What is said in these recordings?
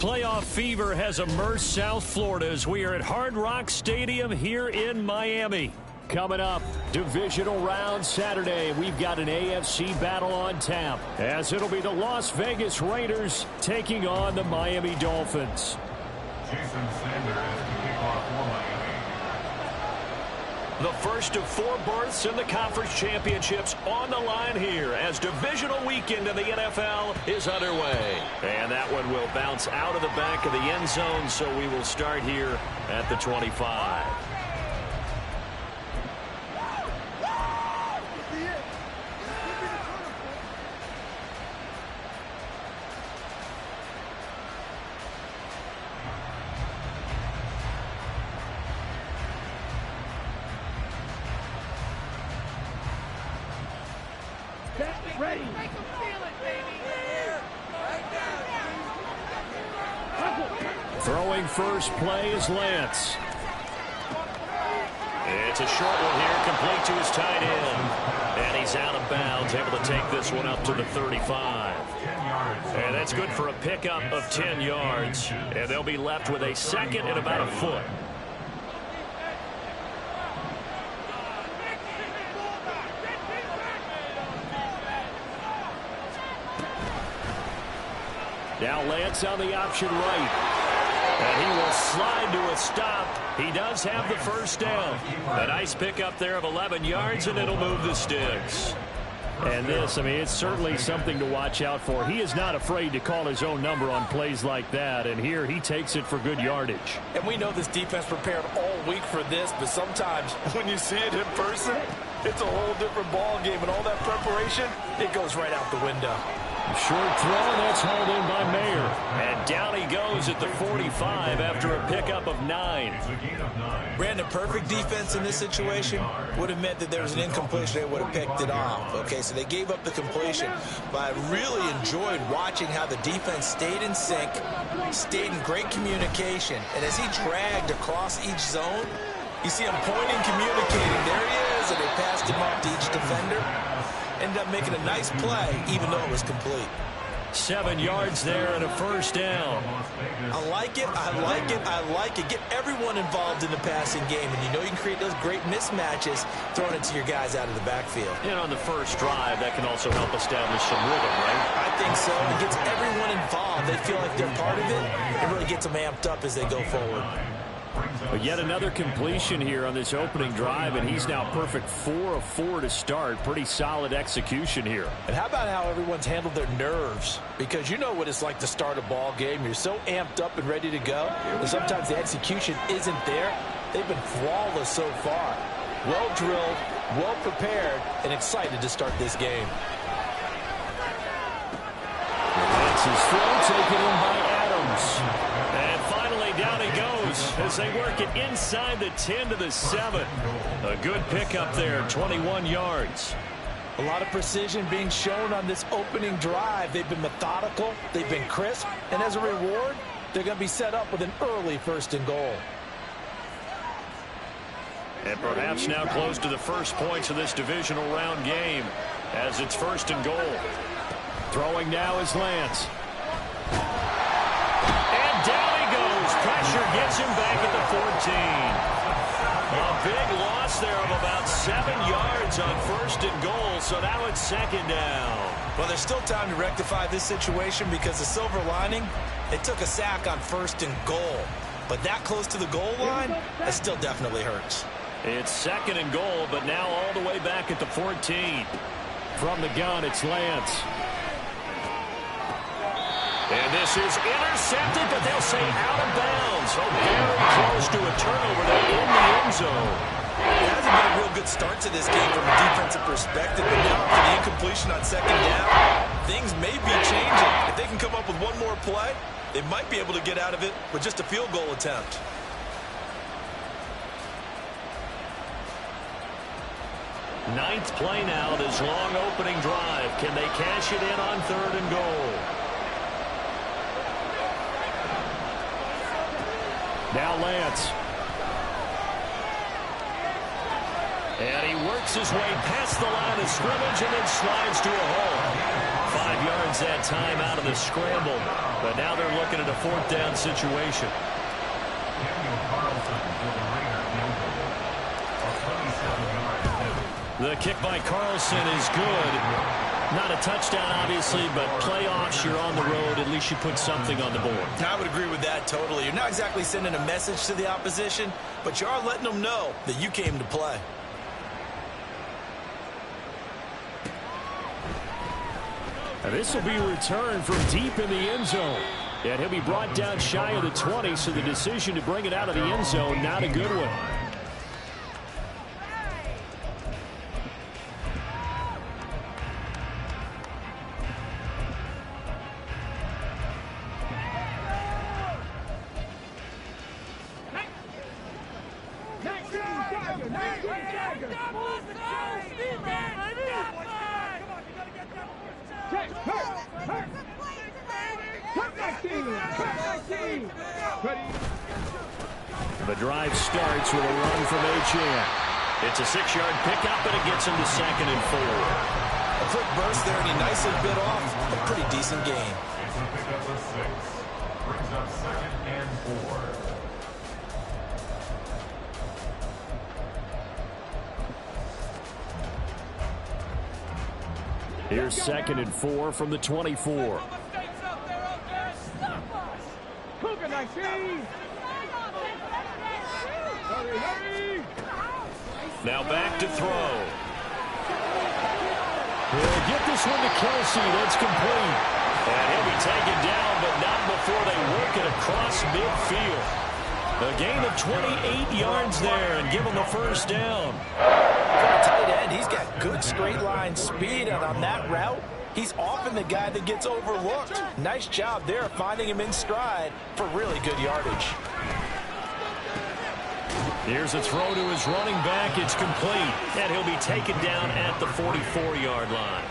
Playoff fever has immersed South Florida as we are at Hard Rock Stadium here in Miami. Coming up, divisional round Saturday. We've got an AFC battle on tap, as it'll be the Las Vegas Raiders taking on the Miami Dolphins. Jason Sanders to kick off for Miami. The first of 4 berths in the conference championships on the line here as divisional weekend in the NFL is underway. And that one will bounce out of the back of the end zone, so we will start here at the 25. Ready. Throwing first play is Lance. It's a short one here, complete to his tight end. And he's out of bounds, able to take this one up to the 35. And that's good for a pickup of 10 yards. And they'll be left with a second and about a foot. Now Lance on the option right. And he will slide to a stop. He does have the first down. A nice pickup there of 11 yards, and it'll move the sticks. And this, I mean, it's certainly something to watch out for. He is not afraid to call his own number on plays like that. And here he takes it for good yardage. And we know this defense prepared all week for this, but sometimes when you see it in person, it's a whole different ball game. And all that preparation, it goes right out the window. Short throw, that's hauled in by Mayer. And down he goes at the 45 after a pickup of 9. Brandon, perfect defense in this situation would have meant that there was an incompletion. They would have picked it off. Okay, so they gave up the completion. But I really enjoyed watching how the defense stayed in sync, stayed in great communication. And as he dragged across each zone, you see him pointing, communicating. There he is, and they passed him off to each defender. Ended up making a nice play, even though it was complete. 7 yards there and a first down. I like it, I like it, I like it. Get everyone involved in the passing game, and you know you can create those great mismatches throwing it to your guys out of the backfield. And on the first drive, that can also help establish some rhythm, right? I think so. It gets everyone involved. They feel like they're part of it. It really gets them amped up as they go forward. But yet another completion here on this opening drive, and he's now perfect 4 of 4 to start. Pretty solid execution here. And how about how everyone's handled their nerves? Because you know what it's like to start a ball game. You're so amped up and ready to go, and sometimes the execution isn't there. They've been flawless so far. Well drilled, well prepared, and excited to start this game. That's his throw taken in by Adams. And finally down he goes as they work it inside the 10 to the 7. A good pickup there, 21 yards. A lot of precision being shown on this opening drive. They've been methodical, they've been crisp, and as a reward, they're going to be set up with an early 1st and goal. And perhaps now close to the first points of this divisional round game as it's 1st and goal. Throwing now is Lance. And down he goes. Pressure gets him back at the 14. A big loss there of about 7 yards on 1st and goal, so now it's 2nd down. Well, there's still time to rectify this situation because the silver lining, they took a sack on 1st and goal. But that close to the goal line, that still definitely hurts. It's 2nd and goal, but now all the way back at the 14. From the gun, it's Lance. And this is intercepted, but they'll say out of bounds. So very close to a turnover there in the end zone. It hasn't been a real good start to this game from a defensive perspective, but now after the incompletion on 2nd down, things may be changing. If they can come up with one more play, they might be able to get out of it with just a field goal attempt. Ninth play now, this long opening drive. Can they cash it in on 3rd and goal? Now Lance. And he works his way past the line of scrimmage and then slides to a hole. 5 yards that time out of the scramble. But now they're looking at a 4th down situation. The kick by Carlson is good. Not a touchdown, obviously, but playoffs, you're on the road. At least you put something on the board. I would agree with that totally. You're not exactly sending a message to the opposition, but you are letting them know that you came to play. And this will be a return from deep in the end zone. And he'll be brought down shy of the 20, so the decision to bring it out of the end zone, not a good one. The drive starts with a run from Achane. It's a 6-yard pickup, and it gets him to 2nd and 4. A quick burst there, and he nicely bit off a pretty decent gain. It's a pickup of 6. Brings up 2nd and 4. Here's 2nd and 4 from the 24. Now back to throw. He'll get this one to Kelsey. That's complete. And he'll be taken down, but not before they work it across midfield. A gain of 28 yards there and give him the 1st down. For a tight end, he's got good straight line speed, and on that route, he's often the guy that gets overlooked. Nice job there finding him in stride for really good yardage. Here's a throw to his running back. It's complete. And he'll be taken down at the 44-yard line.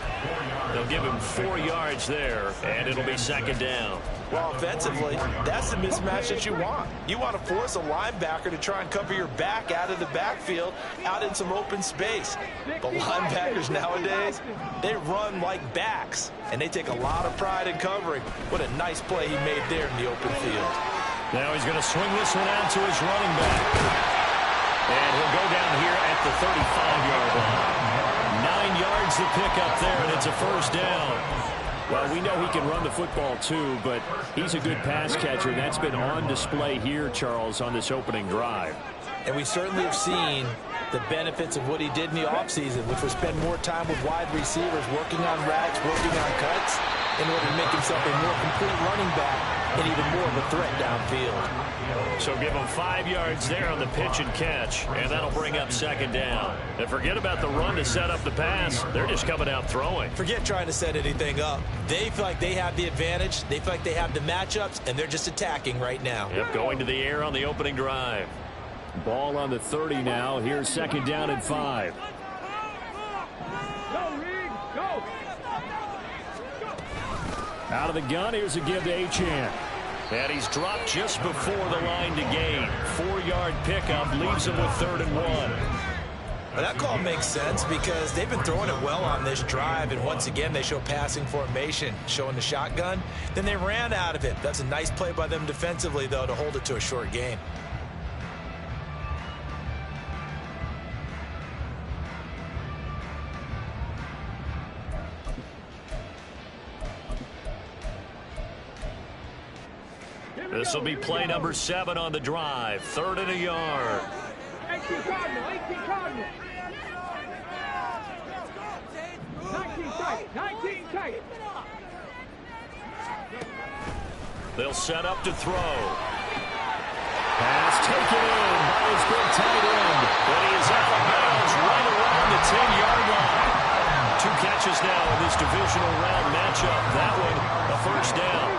They'll give him 4 yards there, and it'll be 2nd down. Well, offensively, that's the mismatch that you want. You want to force a linebacker to try and cover your back out of the backfield, out in some open space. But linebackers nowadays, they run like backs, and they take a lot of pride in covering. What a nice play he made there in the open field. Now he's going to swing this one out to his running back. And he'll go down here at the 35-yard line. 9 yards to pick up there, and it's a 1st down. Well, we know he can run the football too, but he's a good pass catcher, and that's been on display here, Charles, on this opening drive. And we certainly have seen the benefits of what he did in the offseason, which was spend more time with wide receivers, working on routes, working on cuts, in order to make himself a more complete running back and even more of a threat downfield. So give him 5 yards there on the pitch and catch, and that'll bring up 2nd down. And forget about the run to set up the pass. They're just coming out throwing. Forget trying to set anything up. They feel like they have the advantage. They feel like they have the matchups, and they're just attacking right now. Yep, going to the air on the opening drive. Ball on the 30 now. Here's 2nd down and 5. Out of the gun, here's a give to Achane. And he's dropped just before the line to gain. 4-yard pickup leaves him with 3rd and 1. Well, that call makes sense because they've been throwing it well on this drive, and once again they show passing formation, showing the shotgun. Then they ran out of it. That's a nice play by them defensively, though, to hold it to a short gain. This will be play number 7 on the drive. 3rd and a yard. 18 Cardinal. 19 tight. They'll set up to throw. Pass taken in by his big tight end. But he is out of bounds right around the 10-yard line. 2 catches now in this divisional round matchup. That one, a 1st down.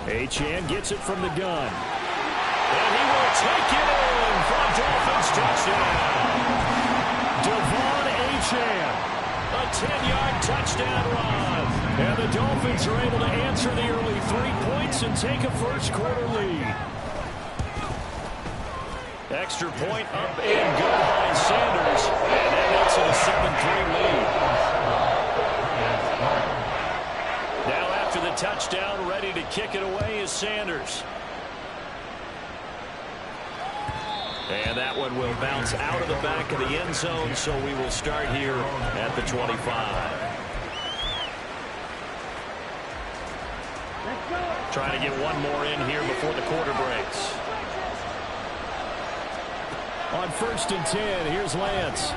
Achane gets it from the gun. And he will take it in for a Dolphins touchdown. Devon Achane. A 10-yard touchdown run. And the Dolphins are able to answer the early 3 points and take a first-quarter lead. Extra point up and good by Sanders. And that makes it a 7-3 lead. Now after the touchdown, ready to kick it away is Sanders. And that one will bounce out of the back of the end zone, so we will start here at the 25. Trying to get one more in here before the quarter breaks. On 1st and 10, here's Lance.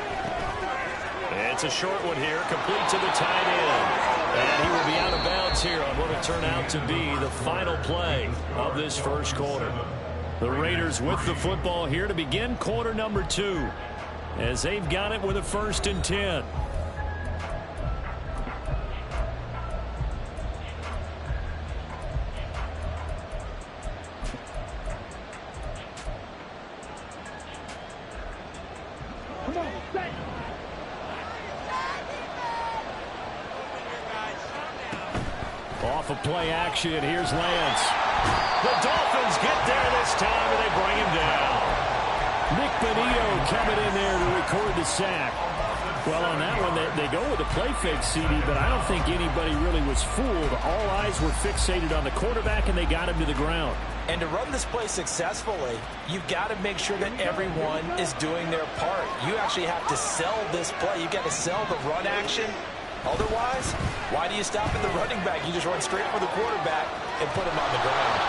It's a short one here, complete to the tight end. And he will be out of bounds here on what will turn out to be the final play of this first quarter. The Raiders with the football here to begin quarter number 2, as they've got it with a 1st and 10. Off of play action, here's Lance. The Dolphins get there this time, and they bring him down. Nick Bonito coming in there to record the sack. Well, on that one, they go with the play fake, CD, but I don't think anybody really was fooled. All eyes were fixated on the quarterback, and they got him to the ground. And to run this play successfully, you've got to make sure that everyone is doing their part. You actually have to sell this play. You've got to sell the run action. Otherwise, why do you stop at the running back? You just run straight for the quarterback and put him on the ground.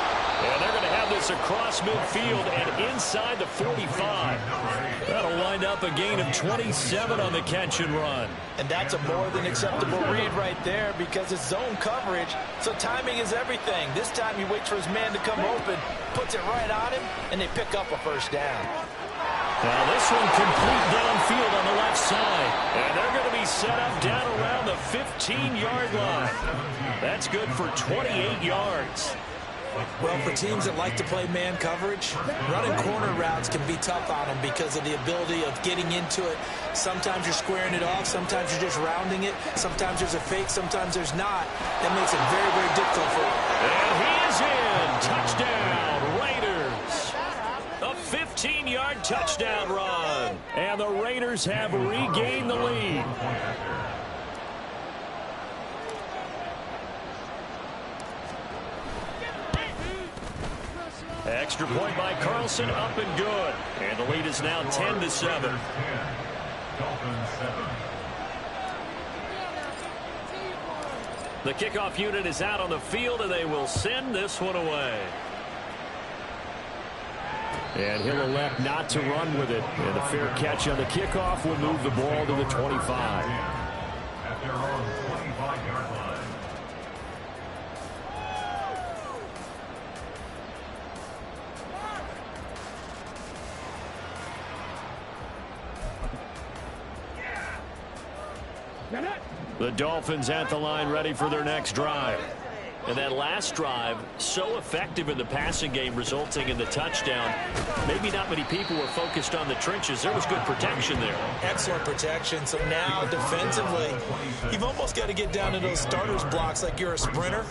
And they're going to have this across midfield and inside the 45. That'll wind up a gain of 27 on the catch and run. And that's a more than acceptable read right there because it's zone coverage, so timing is everything. This time he waits for his man to come open, puts it right on him, and they pick up a first down. Now this one complete downfield on the left side. And they're going to be set up down around the 15-yard line. That's good for 28 yards. Well, for teams that like to play man coverage, running corner routes can be tough on them because of the ability of getting into it. Sometimes you're squaring it off. Sometimes you're just rounding it. Sometimes there's a fake. Sometimes there's not. That makes it very, very difficult for you. And he is in. Touchdown, Raiders. A 15-yard touchdown run. And the Raiders have regained the lead. Extra point by Carlson, up and good. And the lead is now 10-7. The kickoff unit is out on the field, and they will send this one away. And he'll elect not to run with it. And a fair catch on the kickoff will move the ball to the 25. At their own 25-yard line. The Dolphins at the line, ready for their next drive. And that last drive, so effective in the passing game, resulting in the touchdown. Maybe not many people were focused on the trenches. There was good protection there. Excellent protection. So now, defensively, you've almost got to get down to those starters blocks like you're a sprinter.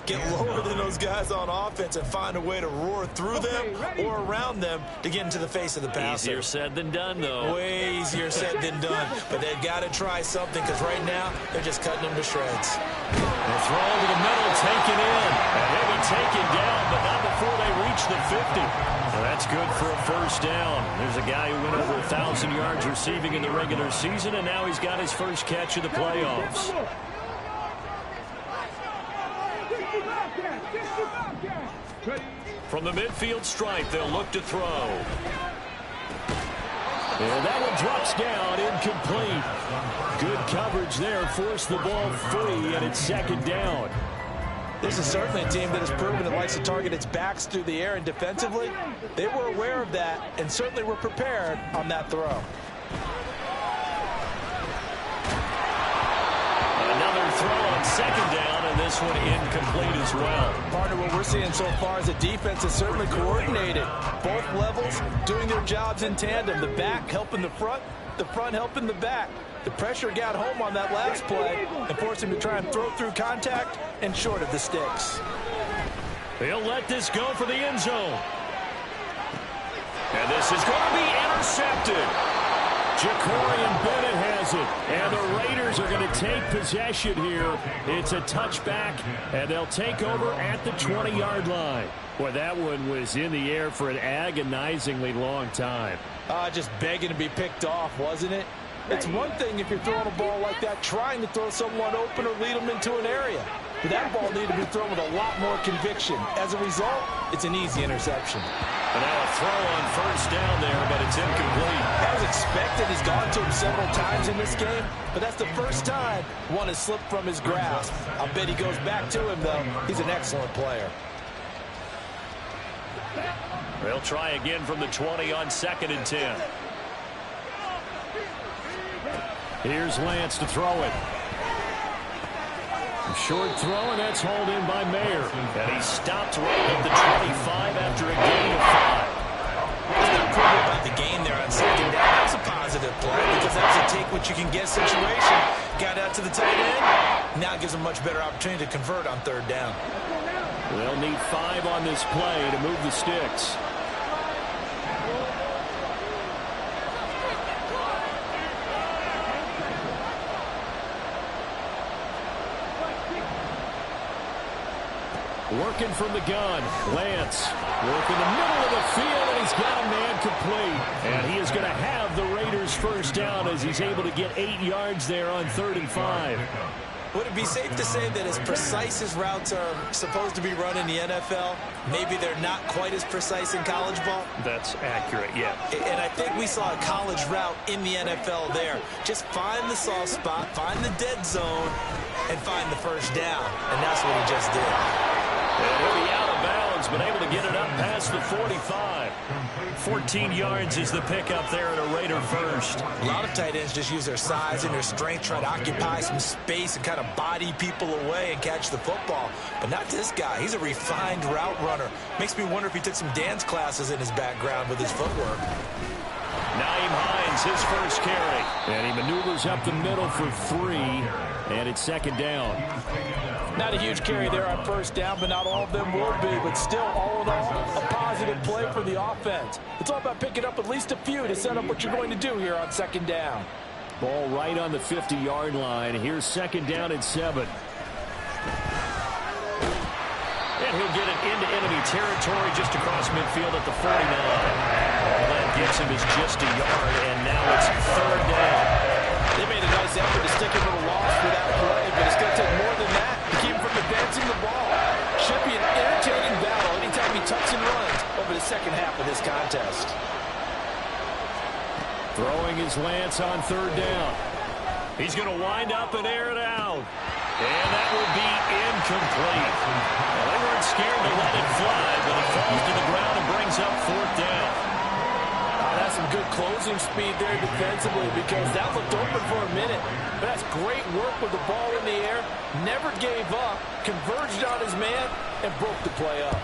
Get lower than those guys on offense and find a way to roar through them or around them to get into the face of the passer. Easier said than done, though. Way easier said than done. But they've got to try something because right now, they're just cutting them to shreds. The throw to the middle, taken in. And he'll be taken down, but not before they reach the 50. Well, that's good for a first down. There's a guy who went over 1,000 yards receiving in the regular season, and now he's got his first catch of the playoffs. From the midfield stripe, they'll look to throw. And that one drops down, incomplete. Good coverage there, forced the ball free, and it's second down. This is certainly a team that has proven it likes to target its backs through the air, and defensively, they were aware of that and certainly were prepared on that throw. Another throw on second down, and this one incomplete as well. Partner, what we're seeing so far is the defense is certainly coordinated. Both levels doing their jobs in tandem. The back helping the front, the front helping the back. The pressure got home on that last play and forced him to try and throw through contact and short of the sticks. He'll let this go for the end zone. And this is going to be intercepted. Jacorian Bennett has it. And the Raiders are going to take possession here. It's a touchback, and they'll take over at the 20-yard line. Boy, that one was in the air for an agonizingly long time. Just begging to be picked off, wasn't it? It's one thing if you're throwing a ball like that, trying to throw someone open or lead them into an area. But that ball needed to be thrown with a lot more conviction. As a result, it's an easy interception. And now a throw on first down there, but it's incomplete. As expected, he's gone to him several times in this game, but that's the first time one has slipped from his grasp. I'll bet he goes back to him, though. He's an excellent player. They'll try again from the 20 on 2nd and 10. Here's Lance to throw it. Short throw, and that's hauled in by Mayer. And he stopped right at the 25 after a gain of 5. There's no problem about the gain there on 2nd down. That was a positive play because that was a take-what-you-can-get situation. Got out to the tight end. Now gives him a much better opportunity to convert on 3rd down. They'll need 5 on this play to move the sticks. Working from the gun, Lance working the middle of the field, and he's got a man complete. And he is going to have the Raiders first down as he's able to get 8 yards there on 3rd and 5. Would it be safe to say that as precise as routes are supposed to be run in the NFL, maybe they're not quite as precise in college ball? That's accurate, yeah. And I think we saw a college route in the NFL there. Just find the soft spot, find the dead zone, and find the first down. And that's what he just did. And he'll be out of bounds, but able to get it up past the 45. 14 yards is the pickup there at a Raider first. A lot of tight ends just use their size and their strength, try to occupy some space and kind of body people away and catch the football. But not this guy. He's a refined route runner. Makes me wonder if he took some dance classes in his background with his footwork. Naeem Hines, his first carry. And he maneuvers up the middle for 3, and it's 2nd down. Not a huge carry there on 1st down, but not all of them will be. But still, all in all, a positive play for the offense. It's all about picking up at least a few to set up what you're going to do here on 2nd down. Ball right on the 50-yard line. Here's 2nd down and 7. And he'll get it into enemy territory just across midfield at the 49. All that gets him is just a yard, and now it's 3rd down. They made a nice effort to stick him with a loss for that play, but it's going to take more than that to keep him from advancing the ball. Should be an entertaining battle anytime he tucks and runs over the second half of this contest. Throwing his Lance on 3rd down. He's going to wind up and air it out. And that will be incomplete. Well, they weren't scared to let it fly, but it falls to the ground and brings up 4th down. That's some good closing speed there defensively because that looked open for a minute. But that's great work with the ball in the air. Never gave up, converged on his man, and broke the play up.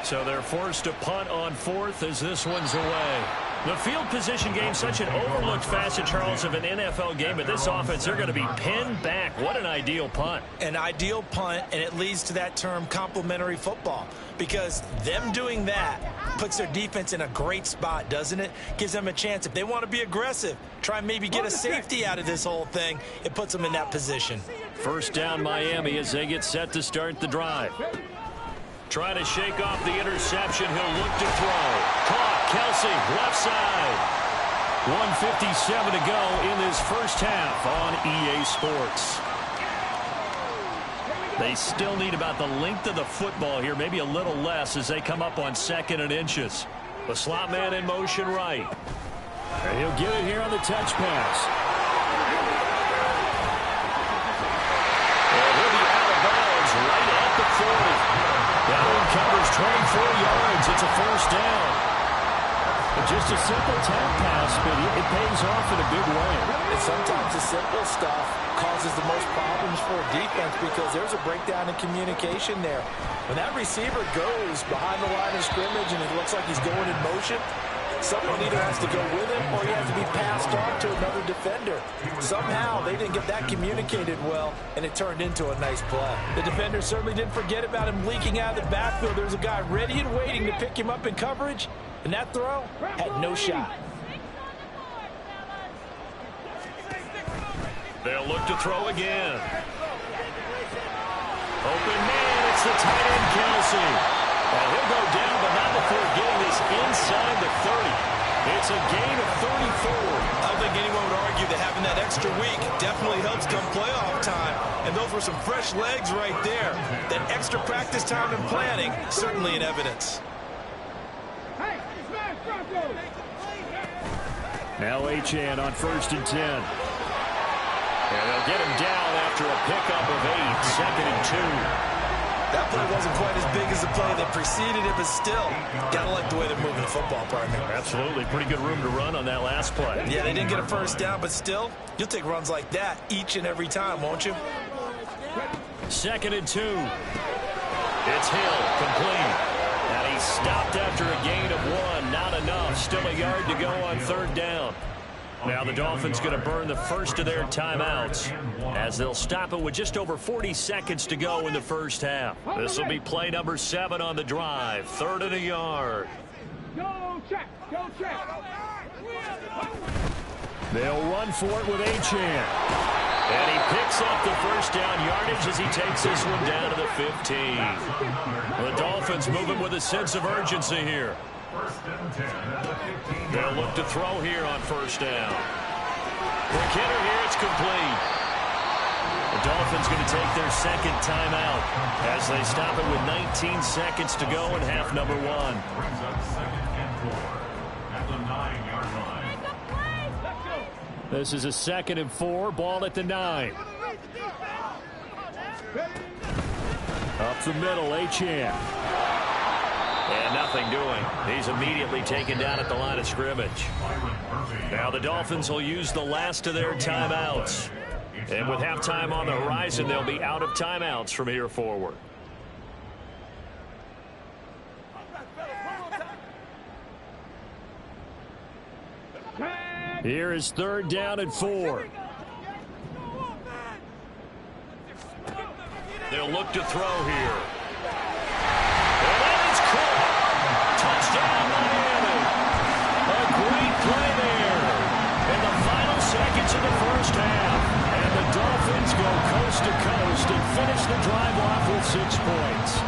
So they're forced to punt on 4th as this one's away. The field position game, such an overlooked facet, Charles, of an NFL game. But this offense, they're going to be pinned back. What an ideal punt. An ideal punt, and it leads to that term complementary football. Because them doing that puts their defense in a great spot, doesn't it? Gives them a chance. If they want to be aggressive, try and maybe get a safety out of this whole thing, it puts them in that position. First down Miami as they get set to start the drive. Trying to shake off the interception. He'll look to throw. Caught. Kelsey, left side. 1:57 to go in this first half on EA Sports. They still need about the length of the football here, maybe a little less as they come up on 2nd and inches. The slot man in motion right. And he'll get it here on the touch pass. And he'll be out of bounds right at the 40. That one covers 24 yards. It's a first down. But just a simple tap pass, but it pays off in a big way. And sometimes the simple stuff causes the most problems for a defense because there's a breakdown in communication there. When that receiver goes behind the line of scrimmage and it looks like he's going in motion, Someone either has to go with him or he has to be passed on to another defender. Somehow they didn't get that communicated well, and it turned into a nice play. The defender certainly didn't forget about him leaking out of the backfield. There's a guy ready and waiting to pick him up in coverage, and that throw had no shot. They'll look to throw again. Open man, it's the tight end, Kelsey. And he'll go down, but not before getting this inside the 30. It's a gain of 34. I don't think anyone would argue that having that extra week definitely helps come playoff time. And those were some fresh legs right there. That extra practice time and planning, certainly in evidence. Hey, smash Broncos! Now Achane on 1st and 10. And they'll get him down after a pickup of 8, 2nd and 2. That play wasn't quite as big as the play that preceded it, but still, gotta like the way they're moving the football, partner. Absolutely. Pretty good room to run on that last play. Yeah, they didn't get a first down, but still, you'll take runs like that each and every time, won't you? 2nd and 2. It's Hill, complete. And he's stopped after a gain of 1. Not enough. Still a yard to go on 3rd down. Now the Dolphins going to burn the first of their timeouts as they'll stop it with just over 40 seconds to go in the first half. This will be play number 7 on the drive. 3rd and a yard. Go check! Go check! They'll run for it with Achane. And he picks up the first down yardage as he takes this one down to the 15. The Dolphins moving with a sense of urgency here. They'll look to throw here on 1st down. Quick hitter here, it's complete. The Dolphins going to take their 2nd timeout as they stop it with 19 seconds to go in half number 1. Brings up 2nd and 4 at the 9-yard line. This is a 2nd and 4, ball at the 9. Up the middle, Achane. And nothing doing. He's immediately taken down at the line of scrimmage. Now the Dolphins will use the last of their timeouts. And with halftime on the horizon, they'll be out of timeouts from here forward. Here is 3rd down and 4. They'll look to throw here. Touchdown, Miami. A great play there in the final seconds of the first half. And the Dolphins go coast to coast and finish the drive off with 6 points.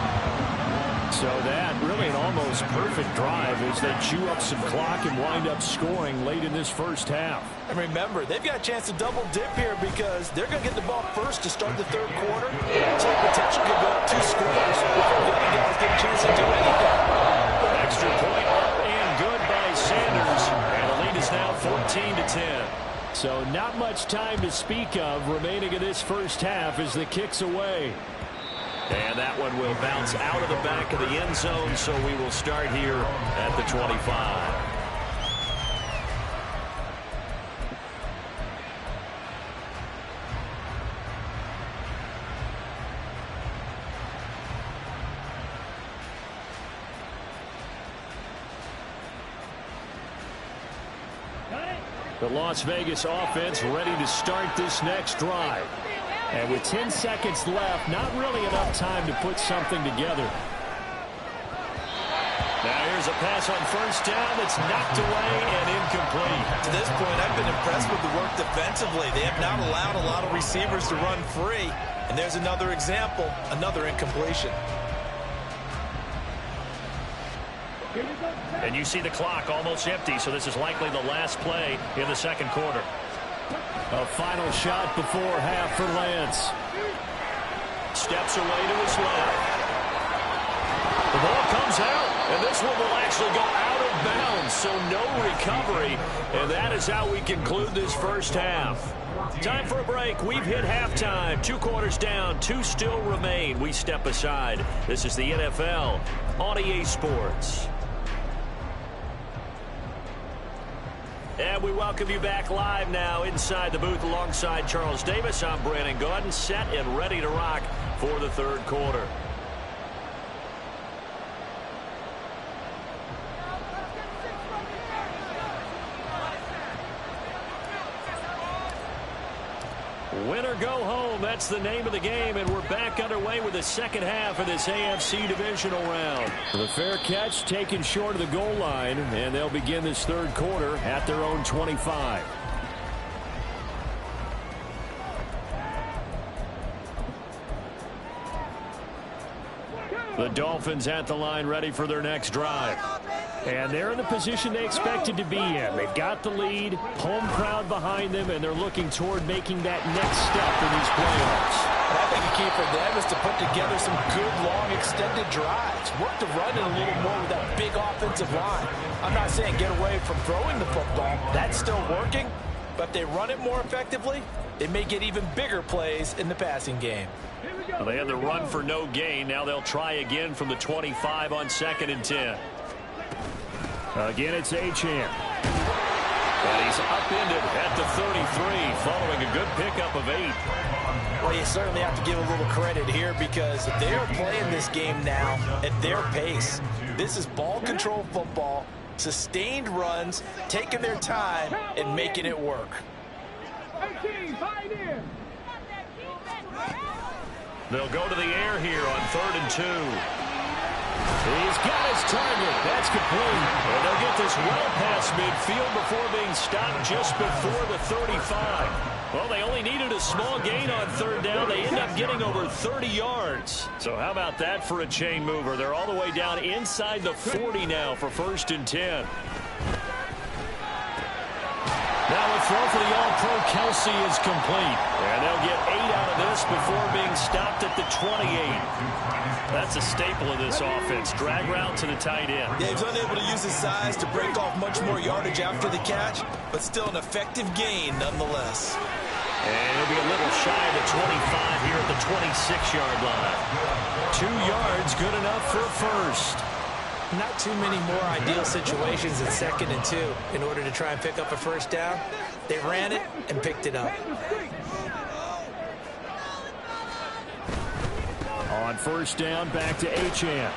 So that really an almost perfect drive as they chew up some clock and wind up scoring late in this first half. And remember, they've got a chance to double dip here because they're going to get the ball first to start the 3rd quarter. So the potential could go up 2 scores before the other guys get a chance to do anything. Extra point up and good by Sanders. And the lead is now 14-10. So not much time to speak of remaining in this first half as the kick's away. And that one will bounce out of the back of the end zone, so we will start here at the 25. The Las Vegas offense ready to start this next drive. And with 10 seconds left, not really enough time to put something together. Now here's a pass on 1st down that's knocked away and incomplete. To this point, I've been impressed with the work defensively. They have not allowed a lot of receivers to run free. And there's another example, another incompletion. And you see the clock almost empty, so this is likely the last play in the 2nd quarter. A final shot before half for Lance. Steps away to his left. The ball comes out, and this one will actually go out of bounds, so no recovery. And that is how we conclude this first half. Time for a break. We've hit halftime. 2 quarters down, 2 still remain. We step aside. This is the NFL on EA Sports. And we welcome you back live now inside the booth alongside Charles Davis. I'm Brandon Gaudin, set and ready to rock for the 3rd quarter. Win or go home, that's the name of the game, and we're back underway with the second half of this AFC divisional round. The fair catch taken short of the goal line, and they'll begin this third quarter at their own 25. The Dolphins at the line ready for their next drive. And they're in the position they expected to be in. They've got the lead, home crowd behind them, and they're looking toward making that next step in these playoffs. I think the key for them is to put together some good, long, extended drives. Work the run in a little more with that big offensive line. I'm not saying get away from throwing the football. That's still working. But if they run it more effectively, they may get even bigger plays in the passing game. Well, they had the run for no gain. Now they'll try again from the 25 on 2nd and 10. Again, it's Achane. And he's upended at the 33 following a good pickup of 8. Well, you certainly have to give a little credit here because they are playing this game now at their pace. This is ball control football, sustained runs, taking their time and making it work. 18, fight in. They'll go to the air here on 3rd and 2. He's got his target. That's complete. And they'll get this well past midfield before being stopped just before the 35. Well, they only needed a small gain on 3rd down. They end up getting over 30 yards. So how about that for a chain mover? They're all the way down inside the 40 now for 1st and 10. Now a throw for the All-Pro Kelsey is complete. And they'll get 8 out of this before being stopped at the 28. That's a staple of this offense. Drag route to the tight end. Yeah, he's unable to use his size to break off much more yardage after the catch, but still an effective gain nonetheless. And he'll be a little shy of the 25 here at the 26-yard line. 2 yards, good enough for a first. Not too many more ideal situations in 2nd and 2 in order to try and pick up a first down. They ran it and picked it up. On 1st down, back to Achane.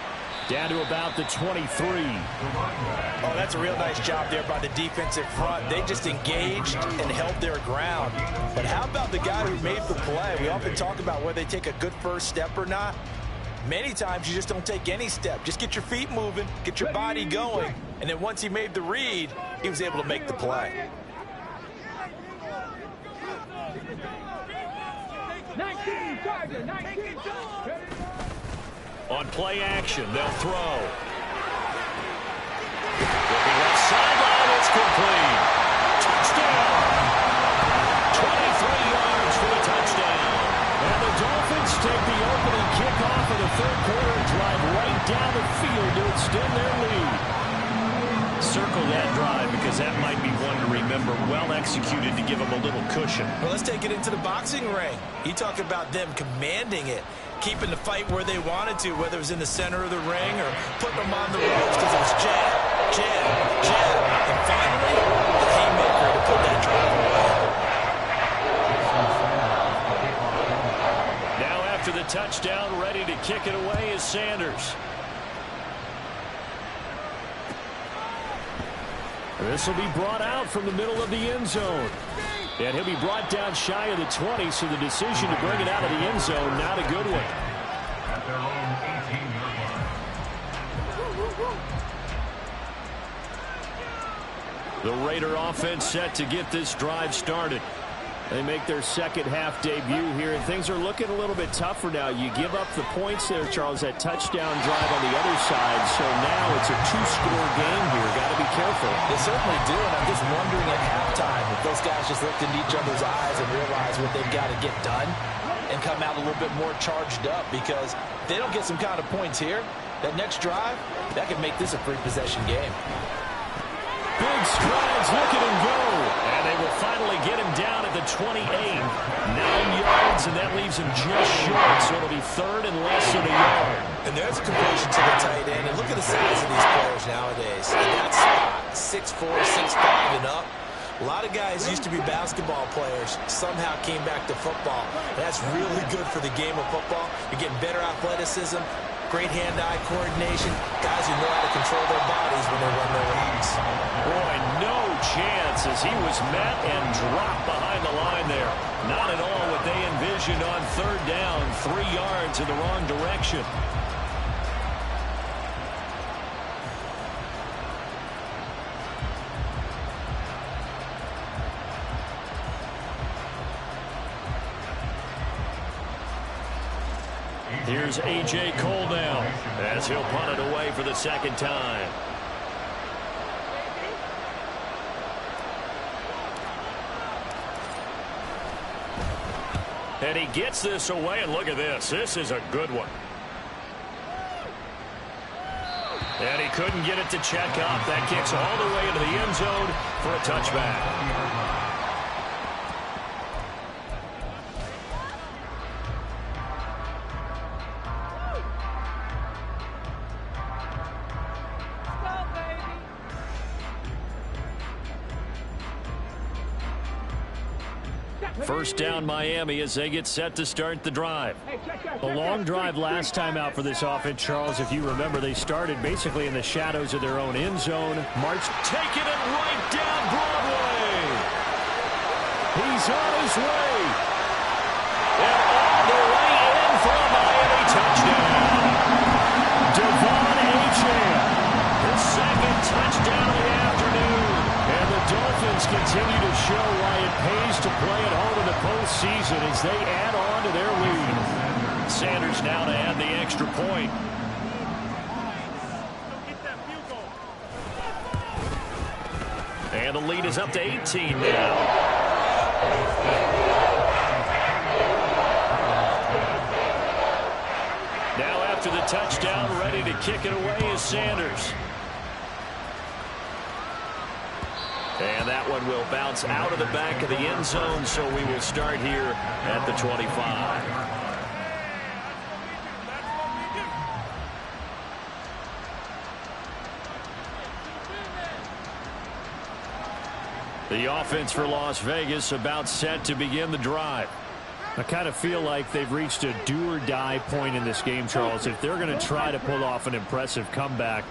Down to about the 23. Oh, that's a real nice job there by the defensive front. They just engaged and held their ground. But how about the guy who made the play? We often talk about whether they take a good first step or not. Many times you just don't take any step. Just get your feet moving, get your body going, and then once he made the read, he was able to make the play. 19, Tiger, 19. On play action, they'll throw. Looking left sideline, it's complete. Touchdown! 23 yards for the touchdown. And the Dolphins take the opening kickoff of the 3rd quarter and drive right down the field to extend their lead. Circle that drive because that might be one to remember. Well executed to give them a little cushion. Well, let's take it into the boxing ring. You talk about them commanding it, keeping the fight where they wanted to, whether it was in the center of the ring or putting them on the ropes because it was jab, jab, jab, and finally the haymaker to put that drive away. Now after the touchdown, ready to kick it away is Sanders. This will be brought out from the middle of the end zone. And he'll be brought down shy of the 20, so the decision to bring it out of the end zone, not a good one. At their own 18-yard line. The Raider offense set to get this drive started. They make their second half debut here, and things are looking a little bit tougher now. You give up the points there, Charles, that touchdown drive on the other side, so now it's a 2-score game here. Got to be careful. They certainly do, and I'm just wondering at halftime if those guys just looked into each other's eyes and realized what they've got to get done and come out a little bit more charged up, because if they don't get some kind of points here, that next drive, that could make this a free-possession game. Big strides, look at him go. And they will finally get him down at the 28. 9 yards, and that leaves him just short. So it'll be 3rd and less than a yard. And there's a completion to the tight end. And look at the size of these players nowadays. In that spot, 6'4", 6'5", and up. A lot of guys used to be basketball players, somehow came back to football. And that's really good for the game of football. You're getting better athleticism, great hand-eye coordination, guys who know how to control their bodies when they run their routes. Boy, no chance as he was met and dropped behind the line there. Not at all with confusion on third down. 3 yards in the wrong direction. Here's A.J. Cole now as he'll punt it away for the second time. And he gets this away, and look at this. This is a good one. And he couldn't get it to check up. That kicks all the way into the end zone for a touchback. First down Miami as they get set to start the drive. A long drive last time out for this offense, Charles. If you remember, they started basically in the shadows of their own end zone. Taking it right down Broadway. He's on his way. And all the way in for a Miami touchdown. Devon Achane. His second touchdown of the afternoon. And the Dolphins continue to show why it pays to play at home in the postseason as they add on to their lead. Sanders now to add the extra point. And the lead is up to 18 now. Now after the touchdown, ready to kick it away is Sanders. And that one will bounce out of the back of the end zone, so we will start here at the 25. The offense for Las Vegas about set to begin the drive. I kind of feel like they've reached a do-or-die point in this game, Charles. If they're going to try to pull off an impressive comeback,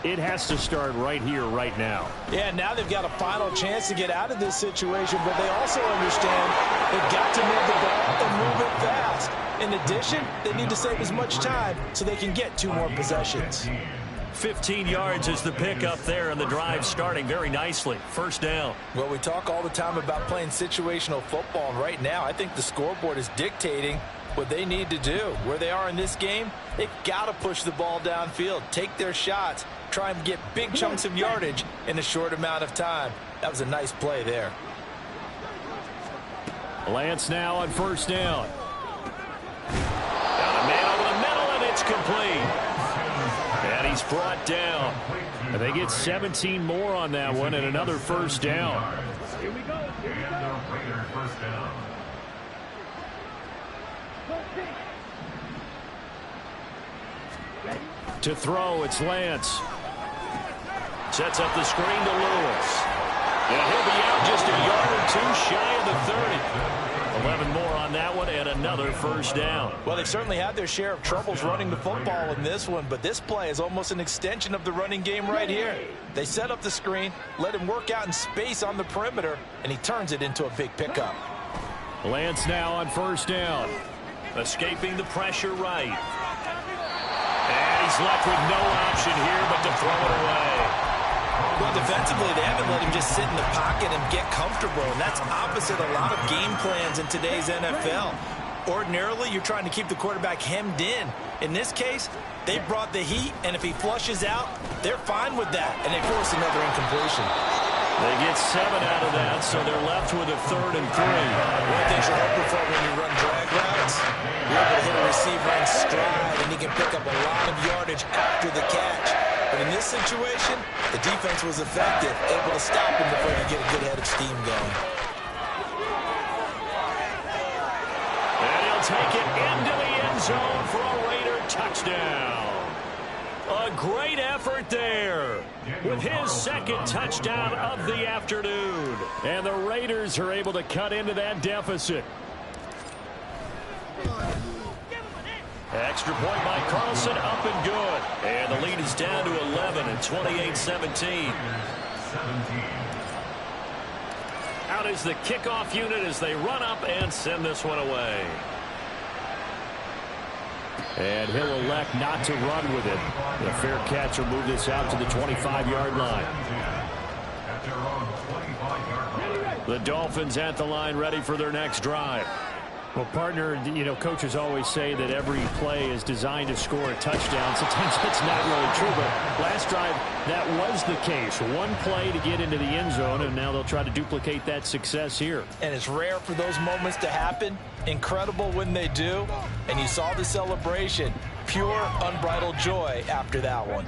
it has to start right here, right now. Yeah, now they've got a final chance to get out of this situation, but they also understand they've got to move the ball and move it fast. In addition, they need to save as much time so they can get 2 more possessions. 15 yards is the pickup there, and the drive starting very nicely. First down. Well, we talk all the time about playing situational football, and right now I think the scoreboard is dictating what they need to do. Where they are in this game, they've got to push the ball downfield, take their shots, try and get big chunks of yardage in a short amount of time. That was a nice play there. Lance now on first down. Got a man over the middle, and it's complete. And he's brought down. And they get 17 more on that one and another first down. Here we go. Here we go. Raiders first down. To throw, it's Lance. Sets up the screen to Lewis. And he'll be out just a yard or 2 shy of the 30. 11 more on that one and another first down. Well, they certainly had their share of troubles running the football in this one, but this play is almost an extension of the running game right here. They set up the screen, let him work out in space on the perimeter, and he turns it into a big pickup. Lance now on first down. Escaping the pressure right. And he's left with no option here but to throw it away. Well, defensively, they haven't let him just sit in the pocket and get comfortable, and that's opposite a lot of game plans in today's NFL. Ordinarily, you're trying to keep the quarterback hemmed in. In this case, they brought the heat, and if he flushes out, they're fine with that, and they force another incompletion. They get 7 out of that, so they're left with a 3rd and 3. One of the things you're hoping for when you run drag routes, you're able to hit a receiver in stride, and he can pick up a lot of yardage after the catch. But in this situation, the defense was effective, able to stop him before you get a good head of steam going. And he'll take it into the end zone for a Raider touchdown. A great effort there with his 2nd touchdown of the afternoon. And the Raiders are able to cut into that deficit. Extra point by Carlson, up and good. And the lead is down to 11 at 28-17. Out is the kickoff unit as they run up and send this one away. And he'll elect not to run with it. The fair catch will move this out to the 25-yard line. At their own 25-yard line. The Dolphins at the line, ready for their next drive. Well, partner, you know, coaches always say that every play is designed to score a touchdown. Sometimes that's not really true, but last drive, that was the case. One play to get into the end zone, and now they'll try to duplicate that success here. And it's rare for those moments to happen. Incredible when they do. And you saw the celebration. Pure, unbridled joy after that one.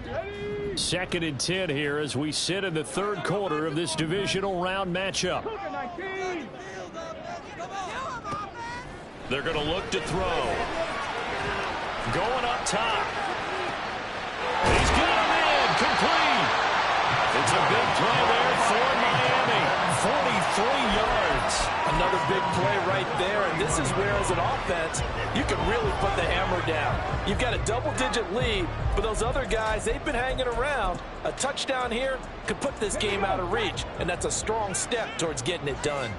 2nd and 10 here as we sit in the third quarter of this divisional round matchup. They're going to look to throw. Going up top. He's got him in. Complete. It's a big play there for Miami. 43 yards. Another big play right there. And this is where, as an offense, you can really put the hammer down. You've got a double-digit lead, but those other guys, they've been hanging around. A touchdown here could put this game out of reach, and that's a strong step towards getting it done.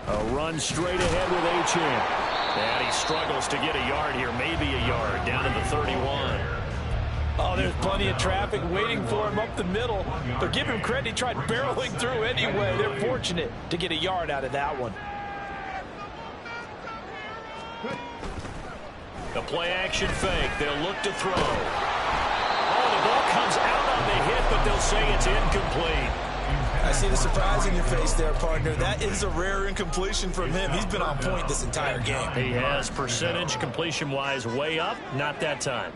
A run straight ahead with Achane. And he struggles to get a yard here, maybe a yard, down to the 31. Oh, there's plenty of traffic waiting for him up the middle. But give him credit, he tried barreling through anyway. They're fortunate to get a yard out of that one. The play-action fake. They'll look to throw. Oh, the ball comes out on the hit, but they'll say it's incomplete. I see the surprise in your face there, partner. That is a rare incompletion from him. He's been on point this entire game. He has percentage completion-wise way up. Not that time.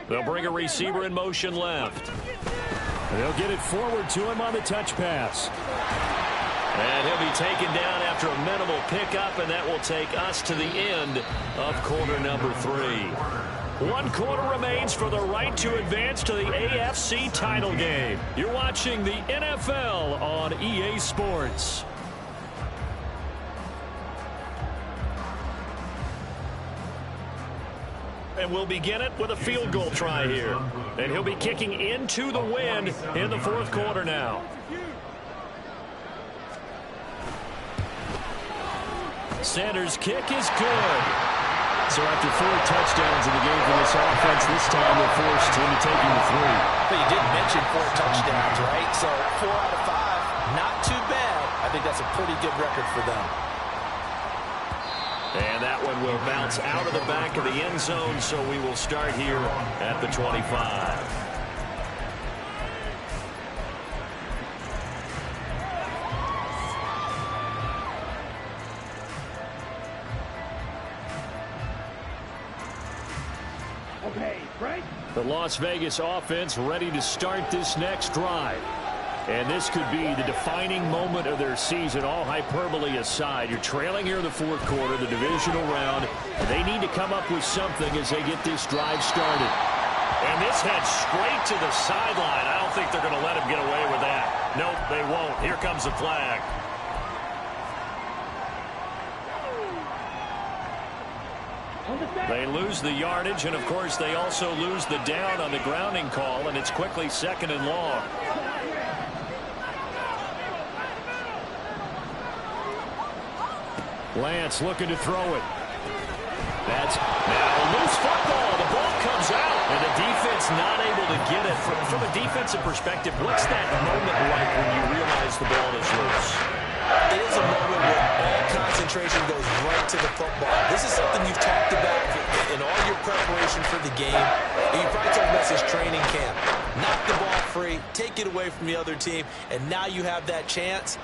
They'll bring a receiver in motion left. They'll get it forward to him on the touch pass. And he'll be taken down after a minimal pickup, and that will take us to the end of quarter number 3. 1 quarter remains for the right to advance to the AFC title game. You're watching the NFL on EA Sports. And we'll begin it with a field goal try here. And he'll be kicking into the wind in the 4th quarter now. Sanders' kick is good. So after 4 touchdowns in the game for this offense, this time they're forced into taking the 3. But you did mention 4 touchdowns, right? So 4 out of 5, not too bad. I think that's a pretty good record for them. And that one will bounce out of the back of the end zone, so we will start here at the 25. The Las Vegas offense ready to start this next drive. And this could be the defining moment of their season, all hyperbole aside. You're trailing here in the 4th quarter, the divisional round. They need to come up with something as they get this drive started. And this heads straight to the sideline. I don't think they're going to let him get away with that. Nope, they won't. Here comes the flag. They lose the yardage, and of course they also lose the down on the grounding call, and it's quickly 2nd and long. Lance looking to throw it. That's now a loose football. The ball comes out, and the defense not able to get it. From a defensive perspective, what's that moment like when you realize the ball is loose? It is a moment where all concentration goes right to the football. This is something you've talked about in all your preparation for the game. And you probably talked about this training camp. Knock the ball free, take it away from the other team, and now you have that chance.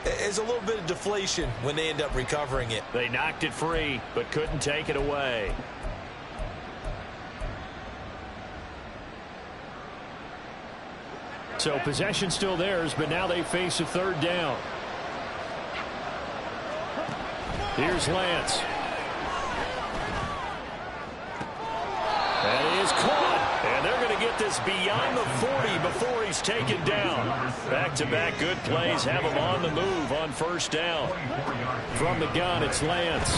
There's a little bit of deflation when they end up recovering it. They knocked it free, but couldn't take it away. So possession still theirs, but now they face a 3rd down. Here's Lance. That is caught, and they're going to get us beyond the 40 before he's taken down. Back-to-back good plays have him on the move on first down. From the gun, it's Lance.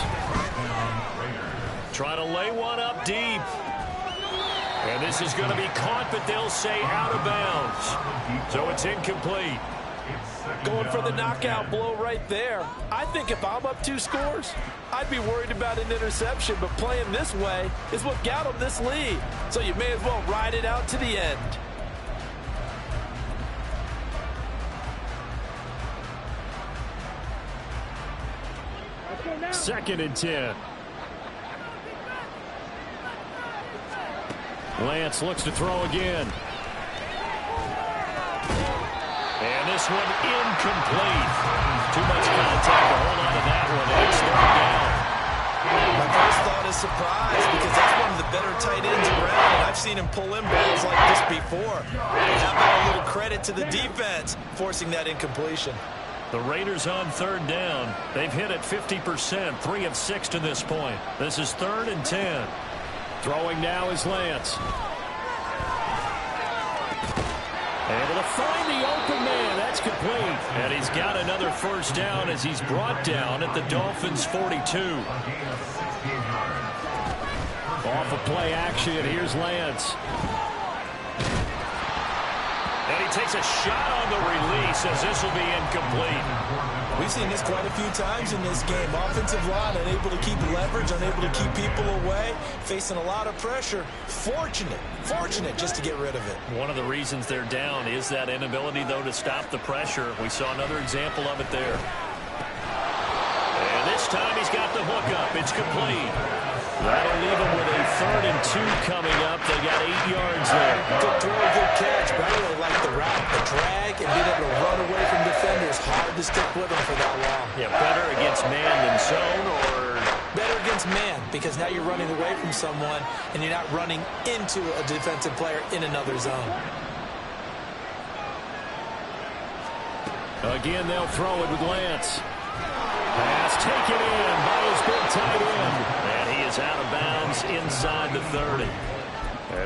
Trying to lay one up deep. And this is going to be caught, but they'll say out of bounds. So it's incomplete. Going for the knockout blow right there. I think if I'm up 2 scores, I'd be worried about an interception, but playing this way is what got them this lead. So you may as well ride it out to the end. Second and 10. Lance looks to throw again. And this one incomplete. Too much contact to hold on to that one. And it's third down. My first thought is surprise, because that's one of the better tight ends around, and I've seen him pull in balls like this before. And how about a little credit to the defense forcing that incompletion? The Raiders on third down. They've hit it 50%, 3 of 6 to this point. This is 3rd and 10. Throwing now is Lance. Able to find the open man. That's complete. And he's got another first down as he's brought down at the Dolphins' 42. Off of play action, here's Lance. And he takes a shot on the release as this will be incomplete. We've seen this quite a few times in this game. Offensive line unable to keep leverage, unable to keep people away, facing a lot of pressure. Fortunate just to get rid of it. One of the reasons they're down is that inability, though, to stop the pressure. We saw another example of it there. And this time he's got the hook up. It's complete. That'll leave them with a 3rd and 2 coming up. They got 8 yards there. Good throw, good catch, but I really like the route. The drag and being able to run away from defenders. Hard to stick with them for that long. Yeah, better against man than zone, or better against man, because now you're running away from someone and you're not running into a defensive player in another zone. Again, they'll throw it with Lance. Pass taken in by his big tight end. And he is out of bounds inside the 30.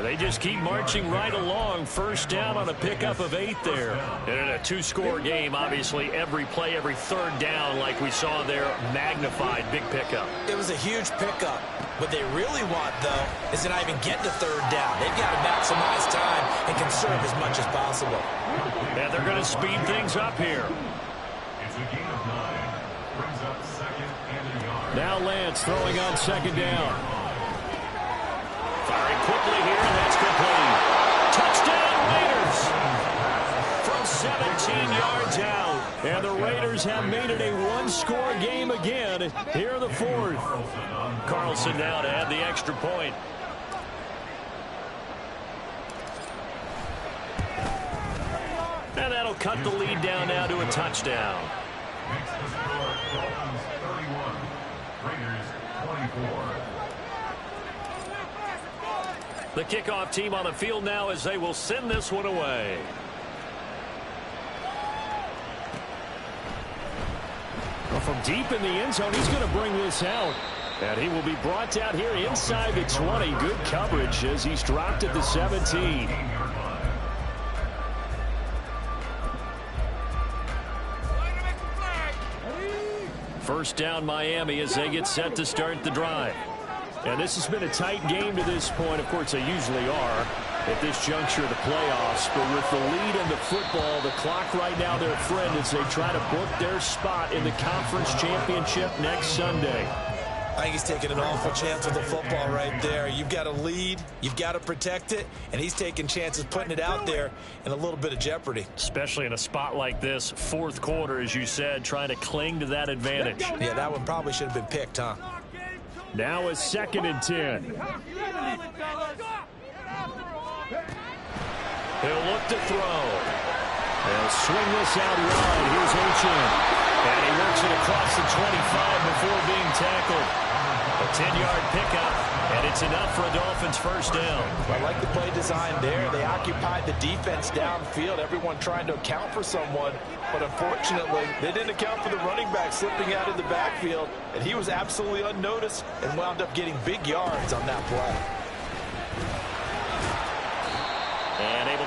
They just keep marching right along. First down on a pickup of 8 there. And in a 2-score game, obviously, every play, every third down, like we saw there, magnified. Big pickup. It was a huge pickup. What they really want, though, is to not even get to third down. They've got to maximize time and conserve as much as possible. And they're going to speed things up here. It's a gain of 9. Brings up 2nd and a yard. Now Lance throwing on 2nd down. Firing quickly here, and that's complete. Touchdown, Raiders! From 17 yards out. And the Raiders have made it a 1-score game again here in the 4th. Carlson now to add the extra point. And that'll cut the lead down now to a touchdown. Makes the score Dolphins 31. Raiders 24. The kickoff team on the field now as they will send this one away. Well, from deep in the end zone, he's going to bring this out. And he will be brought out here inside the 20. Good coverage as he's dropped at the 17. First down, Miami, as they get set to start the drive. And this has been a tight game to this point. Of course, they usually are at this juncture of the playoffs. But with the lead in the football, the clock right now their friend as they try to book their spot in the conference championship next Sunday. I think he's taking an awful chance with the football right there. You've got to lead, you've got to protect it, and he's taking chances putting it out there in a little bit of jeopardy. Especially in a spot like this, 4th quarter, as you said, trying to cling to that advantage. Yeah, that one probably should have been picked, huh? Now is 2nd and 10. He'll look to throw. They'll swing this out wide. Here's Achane. And he works it across the 25 before being tackled. A 10-yard pickup, and it's enough for a Dolphins first down. I like the play design there. They occupied the defense downfield, everyone trying to account for someone. But unfortunately, they didn't account for the running back slipping out of the backfield, and he was absolutely unnoticed and wound up getting big yards on that play.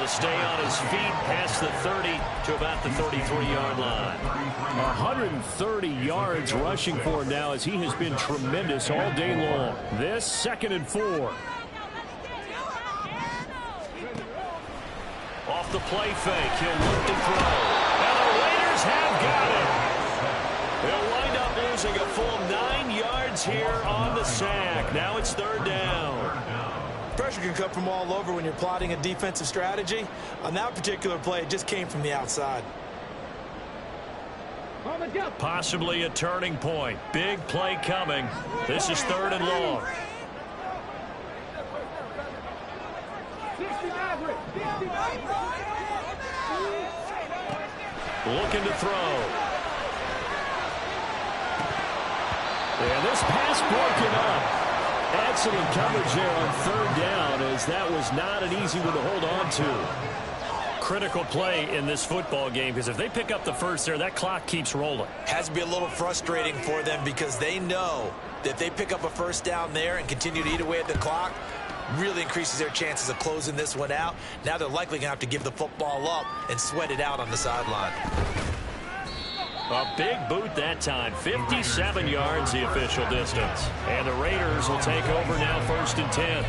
to stay on his feet past the 30 to about the 33-yard line. 130 yards rushing for him now as he has been tremendous all day long. This 2nd and 4. Off the play fake, he'll look to throw. And the Raiders have got it. They'll wind up losing a full 9 yards here on the sack. Now it's 3rd down. Pressure can come from all over when you're plotting a defensive strategy. On that particular play, it just came from the outside. Possibly a turning point. Big play coming. This is 3rd and long. Looking to throw. And this pass broken up. Excellent coverage there on 3rd down, as that was not an easy one to hold on to. Critical play in this football game, because if they pick up the first there, that clock keeps rolling. Has to be a little frustrating for them because they know that if they pick up a first down there and continue to eat away at the clock, really increases their chances of closing this one out. Now they're likely going to have to give the football up and sweat it out on the sideline. A big boot that time. 57 yards the official distance. And the Raiders will take over now 1st and 10.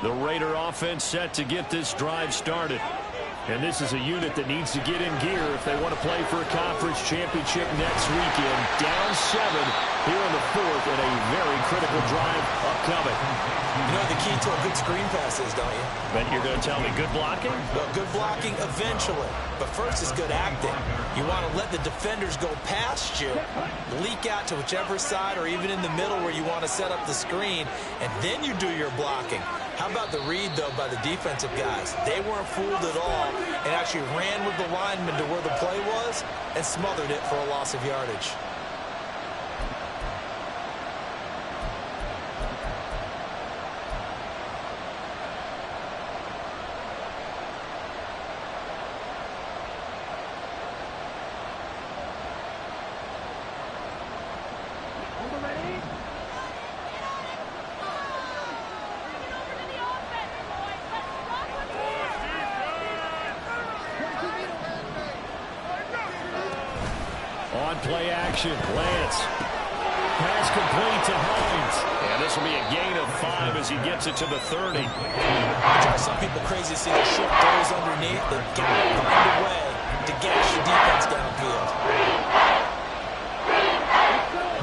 The Raider offense set to get this drive started. And this is a unit that needs to get in gear if they want to play for a conference championship next weekend. Down 7 here in the 4th, and a very critical drive upcoming. You know the key to a good screen pass is, don't you? But you're going to tell me good blocking? Well, good blocking eventually. But first is good acting. You want to let the defenders go past you, leak out to whichever side or even in the middle where you want to set up the screen, and then you do your blocking. How about the read, though, by the defensive guys? They weren't fooled at all and actually ran with the lineman to where the play was and smothered it for a loss of yardage. Play action. Lance. Pass complete to Hines. And this will be a gain of 5 as he gets it to the 30. It drives some people crazy to see the short throws underneath. They've got to find a way to gash the defense downfield.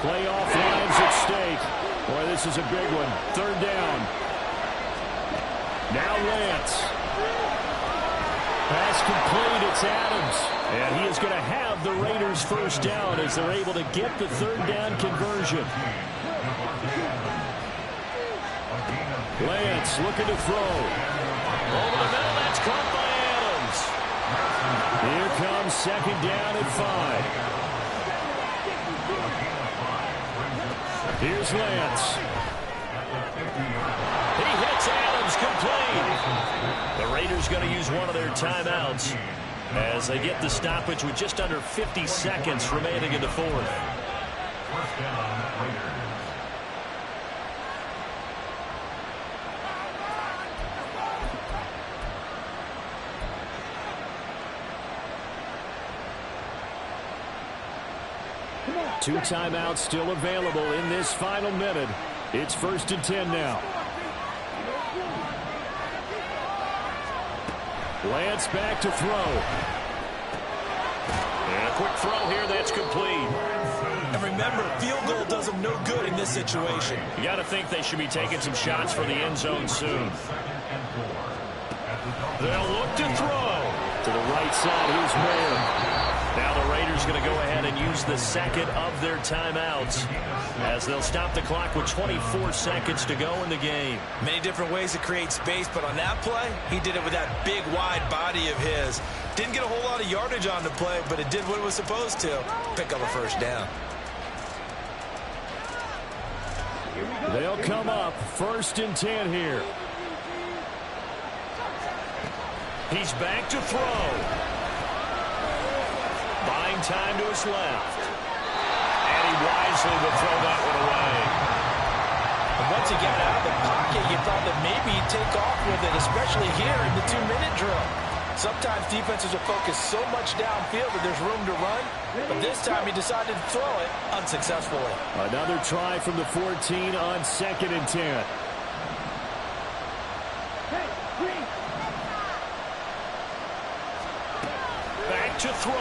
Playoff lives at stake. Boy, this is a big one. 3rd down. Now Lance. Pass complete. It's Adams. And he is going to have the Raiders' first down as they're able to get the 3rd down conversion. Lance looking to throw. Over the middle, that's caught by Adams. Here comes 2nd down and 5. Here's Lance. He hits Adams complete. The Raiders going to use one of their timeouts as they get the stoppage with just under 50 seconds remaining in the 4th. First down, Raiders. Two timeouts still available in this final minute. It's 1st and 10 now. Lance back to throw. And a quick throw here, that's complete. And remember, field goal does them no good in this situation. You got to think they should be taking some shots for the end zone soon. They'll look to throw. To the right side, here's Moore. Now the Raiders going to go ahead and use the second of their timeouts as they'll stop the clock with 24 seconds to go in the game. Many different ways to create space, but on that play, he did it with that big, wide body of his. Didn't get a whole lot of yardage on the play, but it did what it was supposed to. Pick up a first down. They'll come up 1st and 10 here. He's back to throw. Buying time to his left. And he wisely will throw that one away. And once he got out of the pocket, you thought that maybe he'd take off with it, especially here in the 2-minute drill. Sometimes defenses are focused so much downfield that there's room to run, but this time he decided to throw it unsuccessfully. Another try from the 14 on 2nd and 10. Back to throw.